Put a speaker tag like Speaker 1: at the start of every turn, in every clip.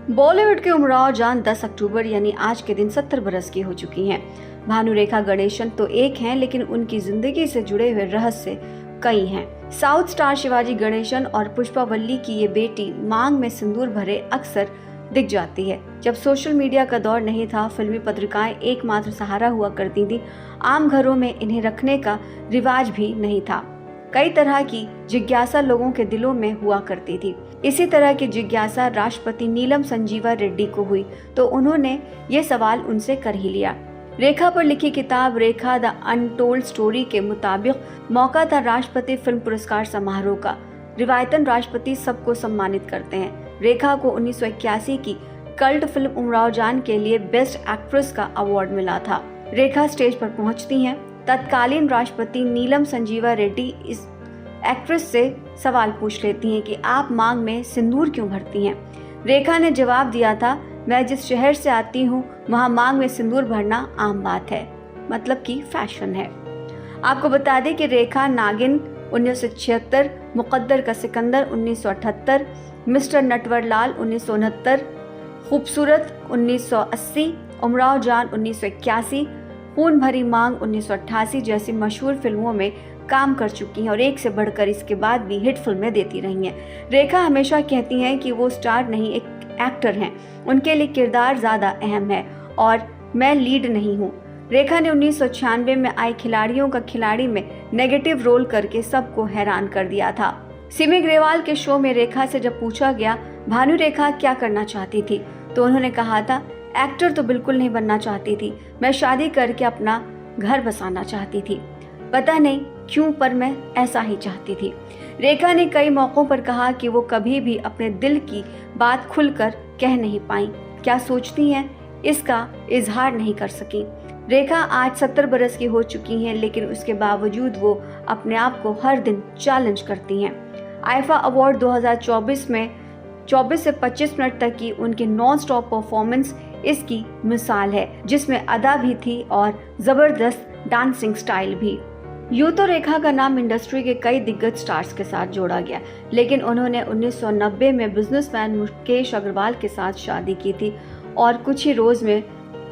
Speaker 1: बॉलीवुड की उमराव जान 10 अक्टूबर यानी आज के दिन 70 बरस की हो चुकी हैं। भानुरेखा गणेशन तो एक हैं, लेकिन उनकी जिंदगी से जुड़े हुए रहस्य कई हैं। साउथ स्टार शिवाजी गणेशन और पुष्पा वल्ली की ये बेटी मांग में सिंदूर भरे अक्सर दिख जाती है। जब सोशल मीडिया का दौर नहीं था, फिल्मी पत्रिकाएं एकमात्र सहारा हुआ करती थी। आम घरों में इन्हें रखने का रिवाज भी नहीं था। कई तरह की जिज्ञासा लोगों के दिलों में हुआ करती थी। इसी तरह की जिज्ञासा राष्ट्रपति नीलम संजीवा रेड्डी को हुई, तो उन्होंने ये सवाल उनसे कर ही लिया। रेखा पर लिखी किताब रेखा द अनटोल्ड स्टोरी के मुताबिक मौका था राष्ट्रपति फिल्म पुरस्कार समारोह का। रिवायतन राष्ट्रपति सबको सम्मानित करते हैं। रेखा को 1981 की कल्ट फिल्म उमराव जान के लिए बेस्ट एक्ट्रेस का अवार्ड मिला था। रेखा स्टेज पर पहुंचती हैं। तत्कालीन राष्ट्रपति नीलम संजीवा रेड्डी इस एक्ट्रेस से सवाल पूछ लेती हैं कि आप मांग में सिंदूर क्यों भरती हैं। रेखा ने जवाब दिया था, मैं जिस शहर से आती हूँ वहाँ मांग में सिंदूर भरना आम बात है, मतलब कि फैशन है। आपको बता दें कि रेखा नागिन 1976, मुकद्दर का सिकंदर 1978, मिस्टर नटवरलाल 1969, खूबसूरत 1980, उमराव जान 1981, खून भरी मांग 1988 जैसी मशहूर फिल्मों में काम कर चुकी हैं और एक से बढ़कर इसके बाद भी हिट फिल्में देती रही हैं। रेखा हमेशा कहती हैं कि वो स्टार नहीं, एक एक्टर हैं। उनके लिए किरदार ज़्यादा अहम है और मैं लीड नहीं हूँ। रेखा ने 1996 में आई खिलाड़ियों का खिलाड़ी में नेगेटिव रोल करके सबको हैरान कर दिया था। सिमी ग्रेवाल के शो में रेखा से जब पूछा गया भानुरेखा क्या करना चाहती थी, तो उन्होंने कहा था, एक्टर तो बिल्कुल नहीं बनना चाहती थी, मैं शादी करके अपना घर बसाना चाहती थी। पता नहीं क्यों, पर मैं ऐसा ही चाहती थी। रेखा ने कई मौकों पर कहा कि वो कभी भी अपने दिल की बात खुलकर कह नहीं पाई। क्या सोचती हैं इसका इजहार नहीं कर सकी। रेखा आज 70 बरस की हो चुकी हैं, लेकिन उसके बावजूद वो अपने आप को हर दिन चैलेंज करती हैं। आईफा अवार्ड 2024 में 24 से 25 मिनट तक की उनकी नॉन स्टॉप परफॉर्मेंस इसकी मिसाल है, जिसमें अदा भी थी और जबरदस्त डांसिंग स्टाइल भी। यूं तो रेखा का नाम इंडस्ट्री के कई दिग्गज स्टार्स के साथ जोड़ा गया, लेकिन उन्होंने 1990 में बिजनेसमैन मुकेश अग्रवाल के साथ शादी की थी और कुछ ही रोज में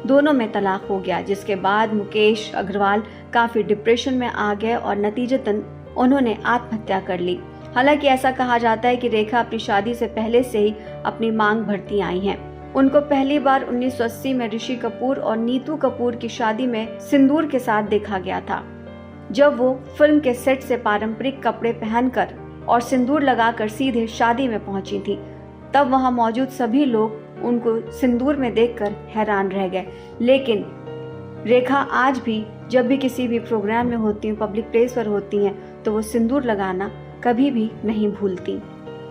Speaker 1: दोनों में तलाक हो गया, जिसके बाद मुकेश अग्रवाल काफी डिप्रेशन में आ गए और नतीजतन उन्होंने आत्महत्या कर ली। हालांकि ऐसा कहा जाता है कि रेखा अपनी शादी से पहले से ही अपनी मांग भरती आई हैं। उनको पहली बार 1980 में ऋषि कपूर और नीतू कपूर की शादी में सिंदूर के साथ देखा गया था, जब वो फिल्म के सेट से पारंपरिक कपड़े पहनकर और सिंदूर लगाकर सीधे शादी में पहुंची थी। तब वहां मौजूद सभी लोग उनको सिंदूर में देखकर हैरान रह गए। लेकिन रेखा आज भी जब भी किसी भी प्रोग्राम में होती हैं, पब्लिक प्लेस पर होती हैं, तो वो सिंदूर लगाना कभी भी नहीं भूलती।